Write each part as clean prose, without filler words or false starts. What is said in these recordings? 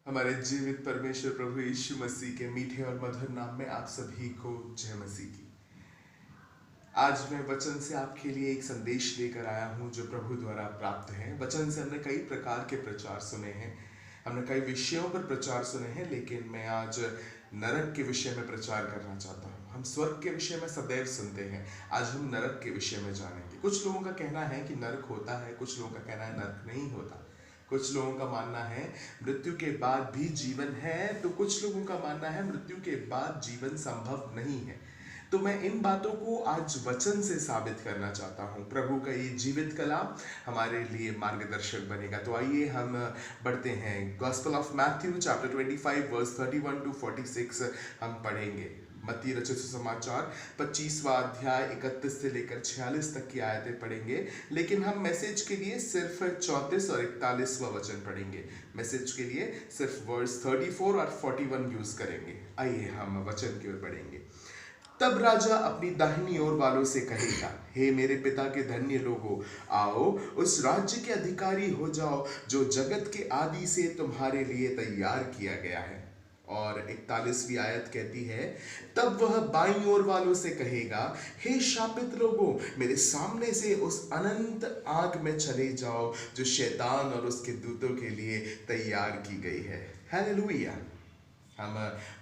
हमारे जीवित परमेश्वर प्रभु यीशु मसीह के मीठे और मधुर नाम में आप सभी को जय मसीह की। आज मैं वचन से आपके लिए एक संदेश लेकर आया हूं जो प्रभु द्वारा प्राप्त है। वचन से हमने कई प्रकार के प्रचार सुने हैं, हमने कई विषयों पर प्रचार सुने हैं, लेकिन मैं आज नरक के विषय में प्रचार करना चाहता हूं। हम स्वर्ग के विषय में सदैव सुनते हैं, आज हम नरक के विषय में जानेंगे। कुछ लोगों का कहना है कि नरक होता है, कुछ लोगों का कहना है नरक नहीं होता। कुछ लोगों का मानना है मृत्यु के बाद भी जीवन है, तो कुछ लोगों का मानना है मृत्यु के बाद जीवन संभव नहीं है। तो मैं इन बातों को आज वचन से साबित करना चाहता हूं। प्रभु का ये जीवित कलाम हमारे लिए मार्गदर्शक बनेगा। तो आइए हम बढ़ते हैं। Gospel of Matthew chapter 25 verse 31 to 46 हम पढ़ेंगे। मत्ती रचित सुसमाचार 25वां अध्याय 31 से लेकर 46 तक की आयतें पढ़ेंगे, लेकिन हम मैसेज के लिए सिर्फ 34 और 41वां वचन पढ़ेंगे। मैसेज के लिए सिर्फ वर्स 34 और 41 यूज करेंगे। आइए हम वचन की ओर बढ़ेंगे। तब राजा अपनी दाहिनी ओर वालों से कहेगा, हे मेरे पिता के धन्य लोगों, आओ उस राज्य के अधिकारी हो जाओ जो जगत के आदि से तुम्हारे लिए तैयार किया गया है। और 41वीं आयत कहती है, तब वह बाईं ओर वालों से कहेगा, हे शापित लोगों, मेरे सामने से उस अनंत आग में चले जाओ जो शैतान और उसके दूतों के लिए तैयार की गई है। हालेलुया। हम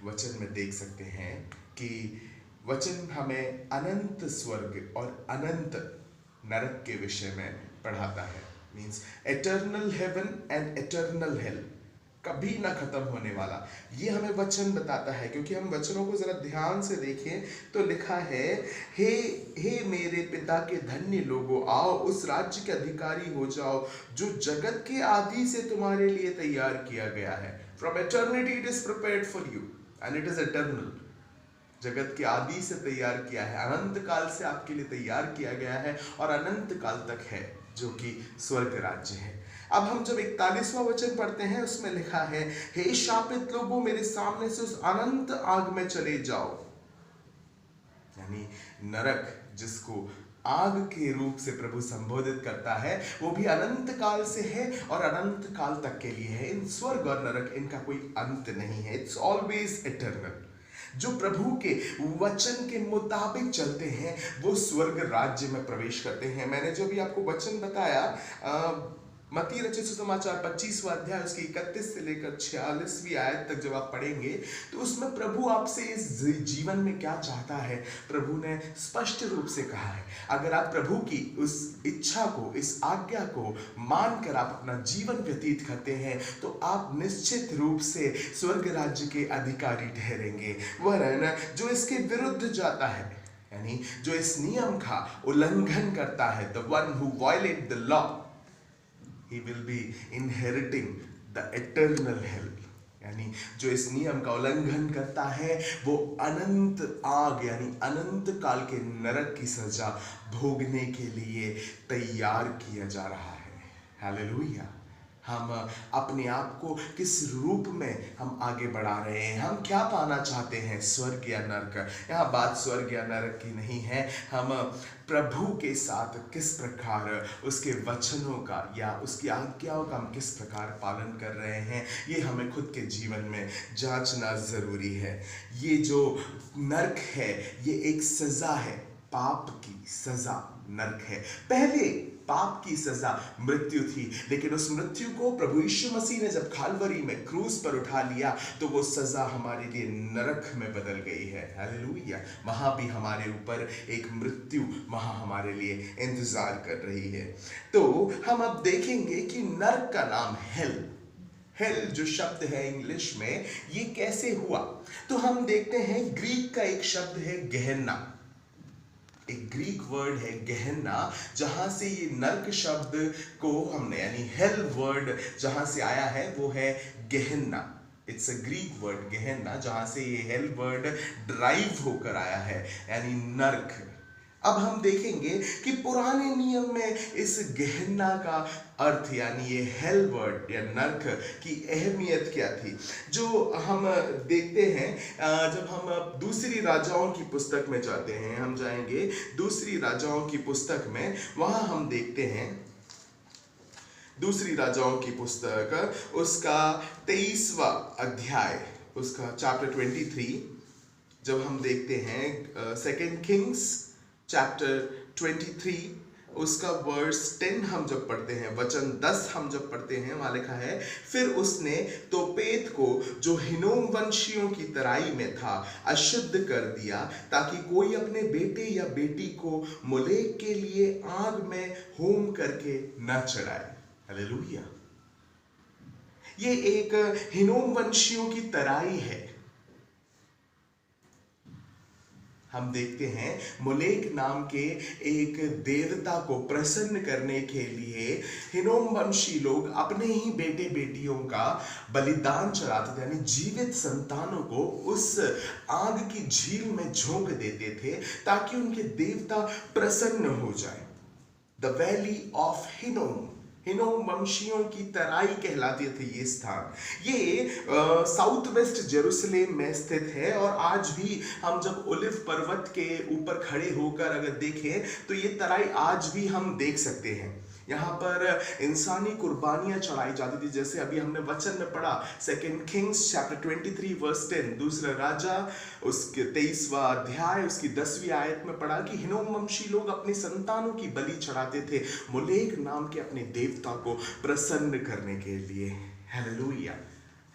वचन में देख सकते हैं कि वचन हमें अनंत स्वर्ग और अनंत नरक के विषय में पढ़ाता है। Means eternal heaven and eternal hello, कभी ना खत्म होने वाला, ये हमें वचन बताता है। क्योंकि हम वचनों को जरा ध्यान से देखें तो लिखा है, हे मेरे पिता के धन्य लोगों, आओ उस राज्य के अधिकारी हो जाओ जो जगत के आदि से तुम्हारे लिए तैयार किया गया है। From eternity it is prepared for you and it is eternal. जगत के आदि से तैयार किया है, अनंत काल से आपके लिए तैयार किया गया है और अनंत काल तक है, जो कि स्वर्ग राज्य है। अब हम जब 41वां वचन पढ़ते हैं, उसमें लिखा है, हे शापित लोगों, मेरे सामने से उस अनंत आग में चले जाओ। यानी नरक, जिसको आग के रूप से प्रभु संबोधित करता है, वो भी अनंत काल से है और अनंत काल तक के लिए है। इन स्वर्ग और नरक, इनका कोई अंत नहीं है। It's always eternal. जो प्रभु के वचन के मुताबिक चलते हैं वो स्वर्ग राज्य में प्रवेश करते हैं। मैंने जो भी आपको वचन बताया, मत्ती रचित सुसमाचार 25वां अध्याय उसकी 31 से लेकर 46वीं आयत तक जब आप पढ़ेंगे तो उसमें प्रभु आपसे इस जीवन में क्या चाहता है, प्रभु ने स्पष्ट रूप से कहा है। अगर आप प्रभु की उस इच्छा को, इस आज्ञा को मानकर आप अपना जीवन व्यतीत करते हैं तो आप निश्चित रूप से स्वर्ग राज्य के अधिकारी ठहरेंगे। वरन जो इसके विरुद्ध जाता है, यानी जो इस नियम का उल्लंघन करता है, the one who violate the law, he will be inheriting the eternal hell। यानी जो इस नियम का उल्लंघन करता है वो अनंत आग यानी अनंत काल के नरक की सजा भोगने के लिए तैयार किया जा रहा है। हालेलुया। हम अपने आप को किस रूप में हम आगे बढ़ा रहे हैं, हम क्या पाना चाहते हैं, स्वर्ग या नरक। यहाँ बात स्वर्ग या नरक की नहीं है, हम प्रभु के साथ किस प्रकार उसके वचनों का या उसकी आज्ञाओं का हम किस प्रकार पालन कर रहे हैं, ये हमें खुद के जीवन में जांचना जरूरी है। ये जो नरक है ये एक सजा है, पाप की सजा नरक है। पहले पाप की सजा मृत्यु थी, लेकिन उस मृत्यु को प्रभु यीशु मसीह ने जब खालवरी में क्रूस पर उठा लिया तो वो सजा हमारे लिए नरक में बदल गई है। हालेलुया। वहां भी हमारे ऊपर एक मृत्यु वहां हमारे लिए इंतजार कर रही है। तो हम अब देखेंगे कि नरक का नाम हेल, हेल जो शब्द है इंग्लिश में, ये कैसे हुआ। तो हम देखते हैं ग्रीक का एक शब्द है गेहेन्ना, एक ग्रीक वर्ड है गेहेन्ना, जहां से ये नरक शब्द को हमने यानी हेल वर्ड जहां से आया है वो है गेहेन्ना। इट्स अ ग्रीक वर्ड गेहेन्ना, जहां से ये हेल वर्ड ड्राइव होकर आया है, यानी नरक। अब हम देखेंगे कि पुराने नियम में इस गेहेन्ना का अर्थ यानी ये हेल वर्ड या नरक की अहमियत क्या थी, जो हम देखते हैं जब हम दूसरी राजाओं की पुस्तक में जाते हैं। हम जाएंगे दूसरी राजाओं की पुस्तक में, वहां हम देखते हैं दूसरी राजाओं की पुस्तक उसका 23वां अध्याय, उसका चैप्टर 23, जब हम देखते हैं सेकेंड किंग्स चैप्टर 23, उसका वर्स 10 हम जब पढ़ते हैं, वचन 10 हम जब पढ़ते हैं, वहां लिखा है, फिर उसने तोपेत को जो हिनोम वंशियों की तराई में था अशुद्ध कर दिया, ताकि कोई अपने बेटे या बेटी को मोलेक के लिए आग में होम करके न चढ़ाए। हालेलुया। ये एक हिनोम वंशियों की तराई है। हम देखते हैं मोलेक नाम के एक देवता को प्रसन्न करने के लिए हिनोम वंशी लोग अपने ही बेटे बेटियों का बलिदान चढ़ाते थे, यानी जीवित संतानों को उस आग की झील में झोंक देते थे ताकि उनके देवता प्रसन्न हो जाए। द वैली ऑफ हिनोम, हिनोम वंशियों की तराई कहलाती थी ये स्थान। ये साउथ वेस्ट जेरूसलेम में स्थित है और आज भी हम जब ओलिव पर्वत के ऊपर खड़े होकर अगर देखें तो ये तराई आज भी हम देख सकते हैं। यहाँ पर इंसानी कुर्बानियां चढ़ाई जाती थी, जैसे अभी हमने वचन में पढ़ा सेकेंड किंग्स चैप्टर 23 वर्स 10, दूसरा राजा उसके 23वां अध्याय उसकी 10वीं आयत में पढ़ा कि हिनोम वंशी लोग अपने संतानों की बलि चढ़ाते थे मोलेक नाम के अपने देवता को प्रसन्न करने के लिए। Hallelujah,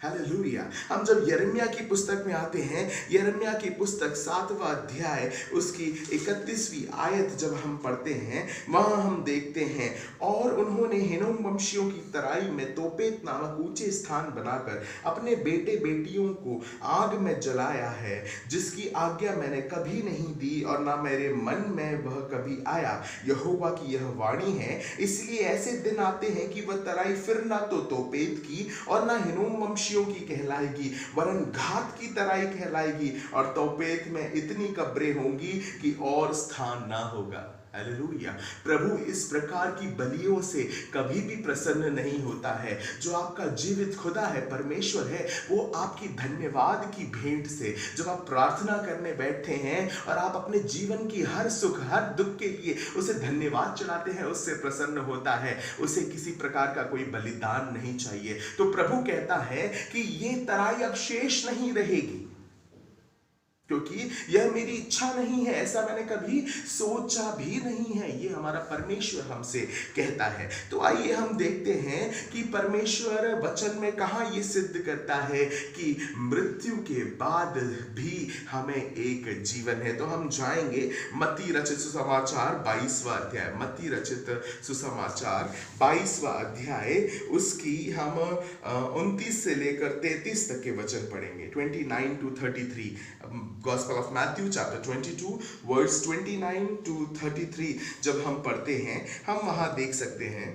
hallelujah. हम जब यिर्मयाह की पुस्तक में आते हैं, यिर्मयाह की पुस्तक 7वां अध्याय उसकी 31वीं आयत जब हम पढ़ते हैं, वहां हम देखते हैं, और उन्होंने हिनोम वंशियों की तराई में तोपेत नामक ऊंचे स्थान बनाकर अपने बेटे बेटियों को आग में जलाया है, जिसकी आज्ञा मैंने कभी नहीं दी और ना मेरे मन में वह कभी आया। यहोवा की यह वाणी है। इसलिए ऐसे दिन आते हैं कि वह तराई फिर ना तो तोपेत की और ना हिनोम वंशी की कहलाएगी, वरन घात की तराई कहलाएगी, और तोपेत में इतनी कब्रें होंगी कि और स्थान ना होगा। हालेलुया। प्रभु इस प्रकार की बलियों से कभी भी प्रसन्न नहीं होता है। जो आपका जीवित खुदा है, परमेश्वर है, वो आपकी धन्यवाद की भेंट से जब आप प्रार्थना करने बैठते हैं और आप अपने जीवन की हर सुख हर दुख के लिए उसे धन्यवाद चढ़ाते हैं, उससे प्रसन्न होता है। उसे किसी प्रकार का कोई बलिदान नहीं चाहिए। तो प्रभु कहता है कि ये तराई अब शेष नहीं रहेगी, क्योंकि यह मेरी इच्छा नहीं है, ऐसा मैंने कभी सोचा भी नहीं है। ये हमारा परमेश्वर हमसे कहता है। तो आइए हम देखते हैं कि परमेश्वर वचन में कहां ये सिद्ध करता है कि मृत्यु के बाद भी हमें एक जीवन है। तो हम जाएंगे मत्ती रचित सुसमाचार 22वां अध्याय, मत्ती रचित सुसमाचार 22वां अध्याय, उसकी हम 29 से लेकर 33 तक के वचन पढ़ेंगे, 29 to 33। Gospel of Matthew chapter 22 verse 29 to 33 जब हम पढ़ते हैं, हम वहां देख सकते हैं,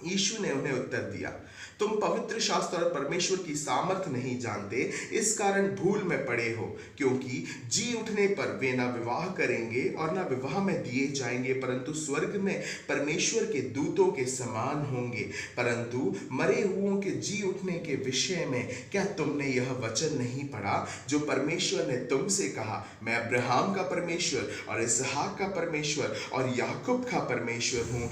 यीशु ने उन्हें उत्तर दिया, तुम पवित्र शास्त्र और परमेश्वर की सामर्थ नहीं जानते, इस कारण भूल में पड़े हो, क्योंकि जी उठने पर वे ना विवाह करेंगे और ना विवाह में दिए जाएंगे, परंतु स्वर्ग में परमेश्वर के दूतों के समान होंगे। परंतु मरे हुओं के जी उठने के विषय में क्या तुमने यह वचन नहीं पढ़ा जो परमेश्वर ने तुमसे कहा, मैं अब्राहम का परमेश्वर और इसहाक का परमेश्वर और याकूब का परमेश्वर हूँ।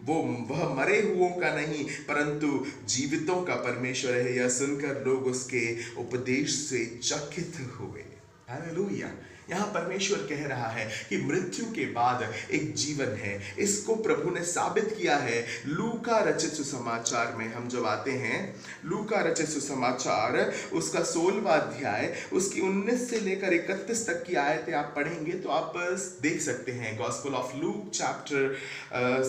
वह मरे हुओं का नहीं परंतु जीवितों का परमेश्वर है। यह सुनकर लोग उसके उपदेश से चकित हुए। हालेलुया। यहाँ परमेश्वर कह रहा है कि मृत्यु के बाद एक जीवन है। इसको प्रभु ने साबित किया है। लूका रचित सुसमाचार में हम जब आते हैं, लूका रचित सुसमाचार उसका 16वां अध्याय उसकी 19 से लेकर 31 तक की आयतें आप पढ़ेंगे तो आप देख सकते हैं। Gospel of Luke chapter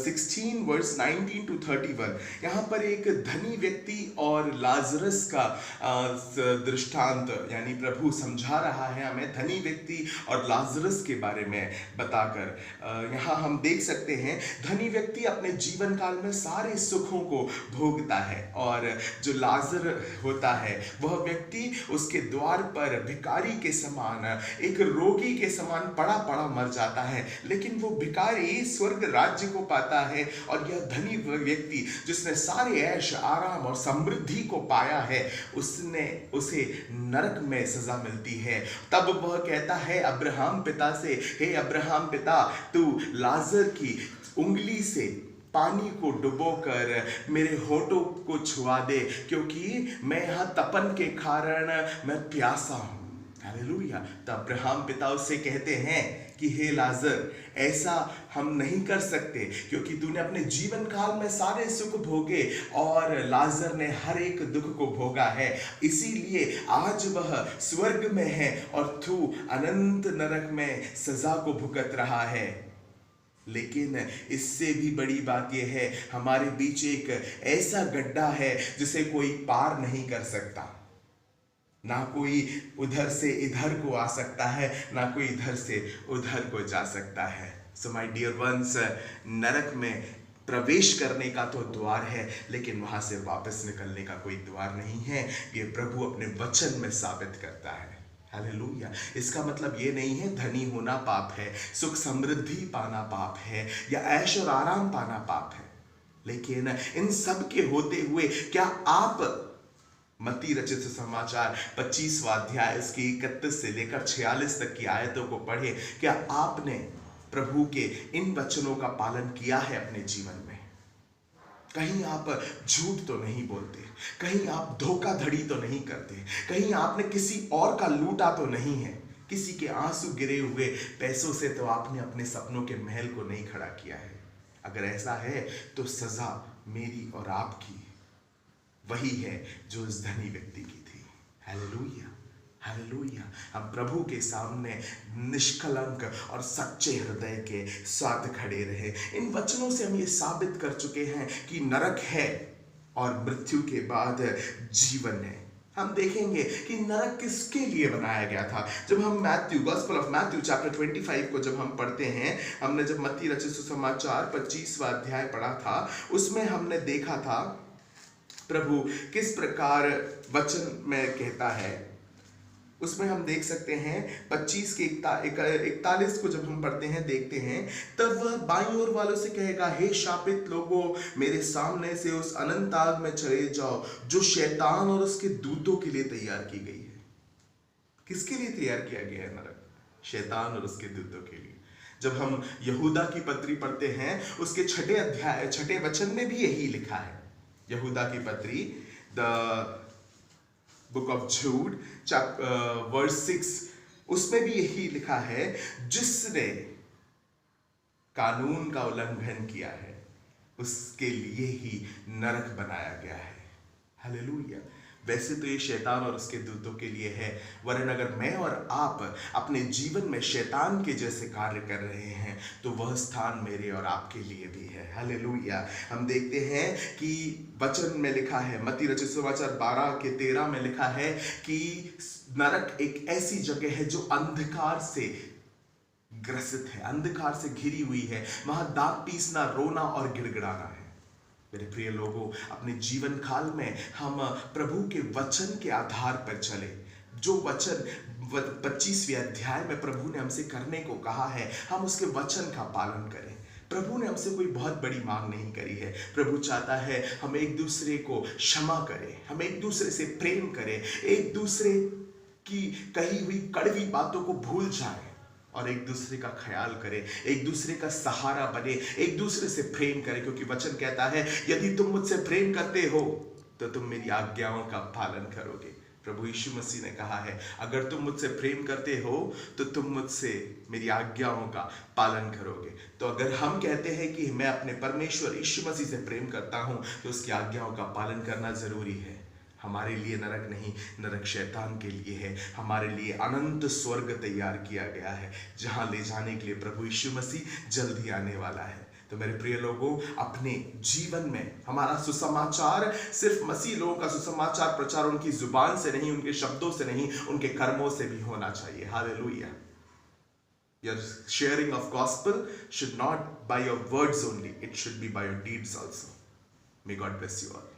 16 verse 19 to 31। यहाँ पर एक धनी व्यक्ति और लाजरस का दृष्टांत यानी प्रभु समझा रहा है हमें धनी व्यक्ति और लाजरस के बारे में बताकर। यहाँ हम देख सकते हैं धनी व्यक्ति अपने जीवन काल में सारे सुखों को भोगता है और जो लाजर होता है वह व्यक्ति उसके द्वार पर भिखारी के समान, एक रोगी के समान पड़ा पड़ा मर जाता है। लेकिन वो भिखारी स्वर्ग राज्य को पाता है और यह धनी व्यक्ति जिसने सारे ऐश आराम और समृद्धि को पाया है उसे नरक में सजा मिलती है। तब वह कहता है अब्राहम पिता से, हे अब्राहम पिता, तू लाजर की उंगली से पानी को डुबोकर मेरे होठों को छुआ दे, क्योंकि मैं यहाँ तपन के कारण मैं प्यासा हूँ। हालेलुया। तब अब्राहम पिता उससे कहते हैं कि हे लाजर, ऐसा हम नहीं कर सकते, क्योंकि तूने अपने जीवन काल में सारे सुख भोगे और लाजर ने हर एक दुख को भोगा है, इसीलिए आज वह स्वर्ग में है और तू अनंत नरक में सजा को भुगत रहा है। लेकिन इससे भी बड़ी बात यह है, हमारे बीच एक ऐसा गड्ढा है जिसे कोई पार नहीं कर सकता। ना कोई उधर से इधर को आ सकता है, ना कोई इधर से उधर को जा सकता है। सो माय डियर वंस, नरक में प्रवेश करने का तो द्वार है, लेकिन वहां से वापस निकलने का कोई द्वार नहीं है। ये प्रभु अपने वचन में साबित करता है। हालेलुया। इसका मतलब ये नहीं है धनी होना पाप है, सुख समृद्धि पाना पाप है, या ऐश और आराम पाना पाप है। लेकिन इन सब के होते हुए क्या आप मत्ती रचित सुसमाचार 25वां अध्याय उसकी 31 से लेकर 46 तक की आयतों को पढ़े? क्या आपने प्रभु के इन वचनों का पालन किया है अपने जीवन में? कहीं आप झूठ तो नहीं बोलते, कहीं आप धोखाधड़ी तो नहीं करते, कहीं आपने किसी और का लूटा तो नहीं है, किसी के आंसू गिरे हुए पैसों से तो आपने अपने सपनों के महल को नहीं खड़ा किया है। अगर ऐसा है तो सजा मेरी और आपकी वही है जो इस धनी व्यक्ति की थी। Hallelujah, hallelujah. हम प्रभु के सामने निष्कलंक और सच्चे हृदय के साथ खड़े रहे। इन वचनों से हम ये साबित कर चुके हैं कि नरक है और मृत्यु के बाद जीवन है। हम देखेंगे कि नरक किसके लिए बनाया गया था। जब हम गॉस्पेल ऑफ मैथ्यू चैप्टर 25 को जब हम पढ़ते हैं, हमने जब मत्ती रचित सुसमाचार 25वां अध्याय पढ़ा था, उसमें हमने देखा था प्रभु किस प्रकार वचन में कहता है। उसमें हम देख सकते हैं 25 के 41 को जब हम पढ़ते हैं, देखते हैं, तब वह बाईं ओर वालों से कहेगा, हे शापित लोगों, मेरे सामने से उस अनंत आग में चले जाओ जो शैतान और उसके दूतों के लिए तैयार की गई है। किसके लिए तैयार किया गया है नरक? शैतान और उसके दूतों के लिए। जब हम यहूदा की पत्री पढ़ते हैं, उसके 6 वचन में भी यही लिखा है। यहूदा की पत्री, द बुक ऑफ जूड वर्स 6, उसमें भी यही लिखा है, जिसने कानून का उल्लंघन किया है उसके लिए ही नरक बनाया गया है। हालेलुया। वैसे तो ये शैतान और उसके दूतों के लिए है, वरन अगर मैं और आप अपने जीवन में शैतान के जैसे कार्य कर रहे हैं तो वह स्थान मेरे और आपके लिए भी है। हालेलुया। हम देखते हैं कि वचन में लिखा है, मत्ती रचित सुसमाचार 12 के 13 में लिखा है कि नरक एक ऐसी जगह है जो अंधकार से ग्रसित है, अंधकार से घिरी हुई है। वहां दांत पीसना, रोना और गिड़गिड़ाना है। मेरे प्रिय लोगों, अपने जीवन काल में हम प्रभु के वचन के आधार पर चले। जो वचन 25वें अध्याय में प्रभु ने हमसे करने को कहा है, हम उसके वचन का पालन करें। प्रभु ने हमसे कोई बहुत बड़ी मांग नहीं करी है। प्रभु चाहता है हम एक दूसरे को क्षमा करें, हम एक दूसरे से प्रेम करें, एक दूसरे की कही हुई कड़वी बातों को भूल जाएं और एक दूसरे का ख्याल करें, एक दूसरे का सहारा बने, एक दूसरे से प्रेम करें, क्योंकि वचन कहता है यदि तुम मुझसे प्रेम करते हो तो तुम मेरी आज्ञाओं का पालन करोगे। प्रभु यीशु मसीह ने कहा है, अगर तुम मुझसे प्रेम करते हो तो तुम मुझसे मेरी आज्ञाओं का पालन करोगे। तो अगर हम कहते हैं कि मैं अपने परमेश्वर यीशु मसीह से प्रेम करता हूं तो उसकी आज्ञाओं का पालन करना जरूरी है। हमारे लिए नरक नहीं, नरक शैतान के लिए है। हमारे लिए अनंत स्वर्ग तैयार किया गया है, जहां ले जाने के लिए प्रभु यीशु मसीह जल्दी आने वाला है। तो मेरे प्रिय लोगों, अपने जीवन में हमारा सुसमाचार सिर्फ मसीह लोगों का सुसमाचार प्रचार उनकी जुबान से नहीं, उनके शब्दों से नहीं, उनके कर्मों से भी होना चाहिए। Hallelujah. Your sharing of gospel should not by your words only, it should be by your deeds also. May God bless you all.